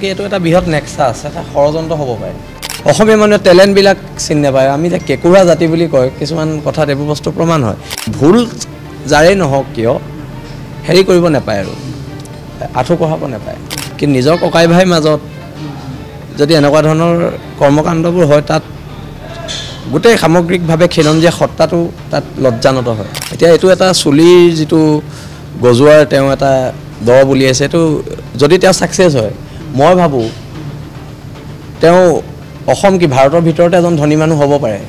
এইটো এটা বৃহৎ নেক্সাছ এটা ষড়যন্ত্ৰ হ'ব পাৰে অসমীয়া মানুহে টেলেণ্টবিলাক চিনি নাপায় আমি যে কেকুৰা জাতি বুলি কয় কিছুমান কথাত এইবোৰ বস্তু প্ৰমাণ হয় ভুল যাৰেই নহওক কিয় হেৰি কৰিব নাপায় আৰু আঁঠু কঢ়াব নাপায় কিন্তু নিজৰ ককাই ভাইৰ মাজত যদি এনেকুৱা ধৰণৰ কৰ্মকাণ্ডবোৰ হয় তাত গোটেই সামগ্ৰিকভাৱে খিলঞ্জীয়া সত্তাটো তাত লজ্জানত হয় এতিয়া এইটো এটা চুলিৰ যিটো গজোৱাৰ তেওঁ এটা দৰব উলিয়াইছে এইটো যদি তেওঁ ছাকচেছ হয় মই ভাবোঁ তেওঁ অসম কি ভাৰতৰ ভিতৰতে এজন ধনী মানুহ হ'ব পাৰে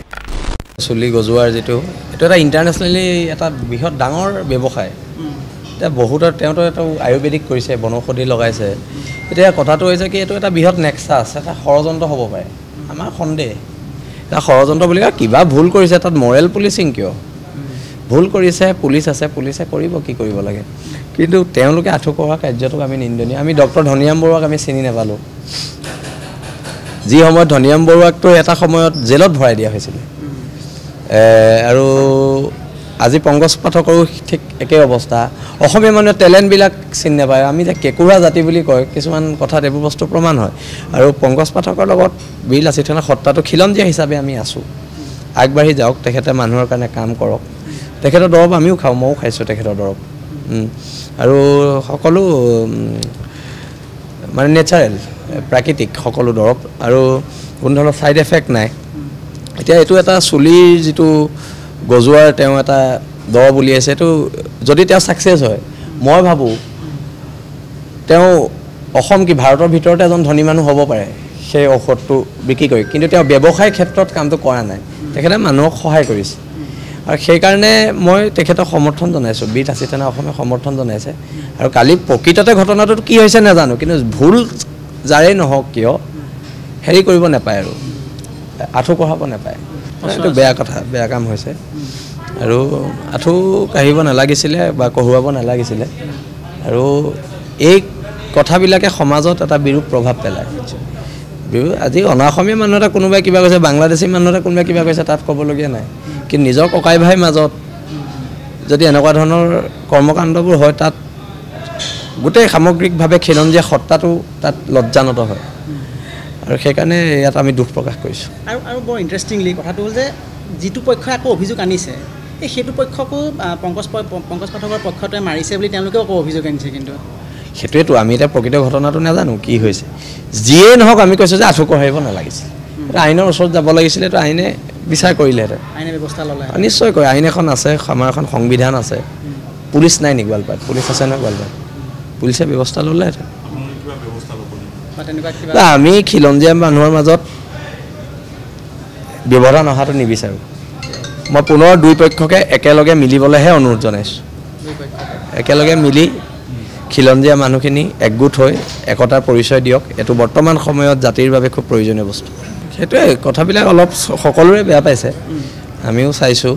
চুলি গজোৱাৰ যিটো এইটো এটা ইণ্টাৰনেশ্যনেলি এটা বৃহৎ ডাঙৰ ব্যৱসায় এতিয়া বহুতৰ তেওঁতো এটা আয়ুৰ্বেদিক কৰিছে বনৌষধি লগাইছে এতিয়া কথাটো হৈছে কি এইটো এটা বৃহৎ নেক্সাছ এটা ষড়যন্ত্ৰ হ'ব পাৰে আমাৰ সন্দেহ এটা ষড়যন্ত্ৰ বুলি কয় কিবা ভুল কৰিছে তাত মৰেল পুলিচিং কিয় ভুল কৰিছে পুলিচ আছে পুলিচে কৰিব কি কৰিব লাগে কিন্তু তেওঁলোকে আঁঠু কঢ়া কাৰ্যটোক আমি নিন্দনীয় আমি ডক্টৰ ধনিৰাম বৰুৱাক আমি চিনি নাপালোঁ যি সময়ত ধনিৰাম বৰুৱাকতো এটা সময়ত জেলত ভৰাই দিয়া হৈছিলে আৰু আজি পংকজ পাঠকৰো ঠিক একেই অৱস্থা অসমীয়া মানুহে টেলেণ্টবিলাক চিনি নাপায় আমি যে কেকুৰা জাতি বুলি কয় কিছুমান কথাত এইবোৰ বস্তু প্ৰমাণ হয় আৰু পংকজ পাঠকৰ লগত বীৰ লাচিত সেনাৰ সত্তাটো খিলঞ্জীয়া হিচাপে আমি আছোঁ আগবাঢ়ি যাওক তেখেতে মানুহৰ কাৰণে কাম কৰক তেখেতৰ দৰৱ আমিও খাওঁ ময়ো খাইছোঁ তেখেতৰ দৰৱ আৰু সকলো মানে নেচাৰেল প্ৰাকৃতিক সকলো দৰৱ আৰু কোনো ধৰণৰ ছাইড এফেক্ট নাই এতিয়া এইটো এটা চুলিৰ যিটো গজোৱাৰ তেওঁ এটা দৰব উলিয়াইছে এইটো যদি তেওঁ ছাকচেছ হয় মই ভাবোঁ তেওঁ অসম কি ভাৰতৰ ভিতৰতে এজন ধনী মানুহ হ'ব পাৰে সেই ঔষধটো বিক্ৰী কৰি কিন্তু তেওঁ ব্যৱসায় ক্ষেত্ৰত কামটো কৰা নাই তেখেতে মানুহক সহায় কৰিছে আৰু সেইকাৰণে মই তেখেতক সমৰ্থন জনাইছোঁ বীৰ লাচিত সেনা অসমে সমৰ্থন জনাইছে আৰু কালি প্ৰকৃততে ঘটনাটোত কি হৈছে নাজানো কিন্তু ভুল যাৰেই নহওক কিয় হেৰি কৰিব নাপায় আৰু আঁঠু কঢ়াব নাপায় এইটো বেয়া কথা বেয়া কাম হৈছে আৰু আঁঠু কাঢ়িব নালাগিছিলে বা কঢ়ুৱাব নালাগিছিলে আৰু এই কথাবিলাকে সমাজত এটা বিৰূপ প্ৰভাৱ পেলায় আজি অনা অসমীয়া মানুহ এটা কোনোবাই কিবা কৈছে বাংলাদেশী মানুহ এটা কোনোবাই কিবা কৈছে তাত ক'বলগীয়া নাই কিন্তু নিজৰ ককাই ভাইৰ মাজত যদি এনেকুৱা ধৰণৰ কৰ্মকাণ্ডবোৰ হয় তাত গোটেই সামগ্ৰিকভাৱে খিলঞ্জীয়া সত্তাটো তাত লজ্জানত হয় আৰু সেইকাৰণে ইয়াত আমি দুখ প্ৰকাশ কৰিছোঁ আৰু বৰ ইণ্টাৰেষ্টিংলি কথাটো হ'ল যে যিটো পক্ষই আকৌ অভিযোগ আনিছে এই সেইটো পক্ষকো পংকজ পাঠকৰ পক্ষটোৱে মাৰিছে বুলি তেওঁলোকেও আকৌ অভিযোগ আনিছে কিন্তু সেইটোৱেতো আমি এতিয়া প্ৰকৃত ঘটনাটো নাজানো কি হৈছে যিয়েই নহওক আমি কৈছোঁ যে আঁঠু কঢ়াইব নালাগিছিল আইনৰ ওচৰত যাব লাগিছিলে তো আইনে বিচাৰ কৰিলেহেঁতেন আইনে ব্যৱস্থা ল'লে নিশ্চয়কৈ আইন এখন আছে আমাৰ এখন সংবিধান আছে পুলিচ নাই নেকি গোৱালপাৰাত পুলিচ আছে নহয় গোৱালপাৰাত পুলিচে ব্যৱস্থা ল'লেহেঁতেন আমি খিলঞ্জীয়া মানুহৰ মাজত ব্যৱধান অহাটো নিবিচাৰোঁ মই পুনৰ দুই পক্ষকে একেলগে মিলিবলৈহে অনুৰোধ জনাইছোঁ একেলগে মিলি খিলঞ্জীয়া মানুহখিনি একগোট হৈ একতাৰ পৰিচয় দিয়ক এইটো বৰ্তমান সময়ত জাতিৰ বাবে খুব প্ৰয়োজনীয় বস্তু সেইটোৱে কথাবিলাক অলপ সকলোৰে বেয়া পাইছে আমিও চাইছোঁ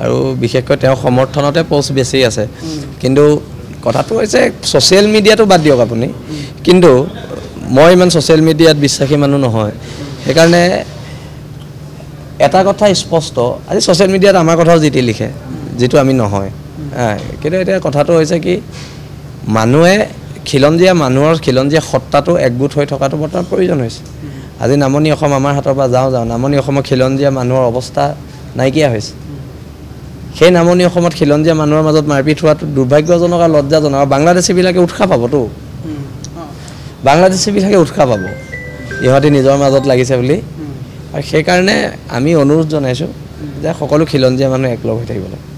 আৰু বিশেষকৈ তেওঁ সমৰ্থনতে পষ্ট বেছি আছে কিন্তু কথাটো হৈছে ছ'চিয়েল মিডিয়াটো বাদ দিয়ক আপুনি কিন্তু মই ইমান ছ'চিয়েল মিডিয়াত বিশ্বাসী মানুহ নহয় সেইকাৰণে এটা কথা স্পষ্ট আজি ছ'চিয়েল মিডিয়াত আমাৰ কথাও যি টি লিখে যিটো আমি নহয় কিন্তু এতিয়া কথাটো হৈছে কি মানুহে খিলঞ্জীয়া সত্তাটো একগোট হৈ থকাটো বৰ্তমান প্ৰয়োজন হৈছে আজি নামনি অসম আমাৰ হাতৰ পৰা যাওঁ নামনি অসমৰ খিলঞ্জীয়া মানুহৰ অৱস্থা নাইকিয়া হৈছে সেই নামনি অসমত খিলঞ্জীয়া মানুহৰ মাজত মাৰপিট হোৱাটো দুৰ্ভাগ্যজনক আৰু লজ্জাজনক আৰু বাংলাদেশীবিলাকে উৎসাহ পাবতো বাংলাদেশীবিলাকে উৎসাহ পাব ইহঁতে নিজৰ মাজত লাগিছে বুলি আৰু সেইকাৰণে আমি অনুৰোধ জনাইছোঁ যে সকলো খিলঞ্জীয়া মানুহ একলগ হৈ থাকিব লাগে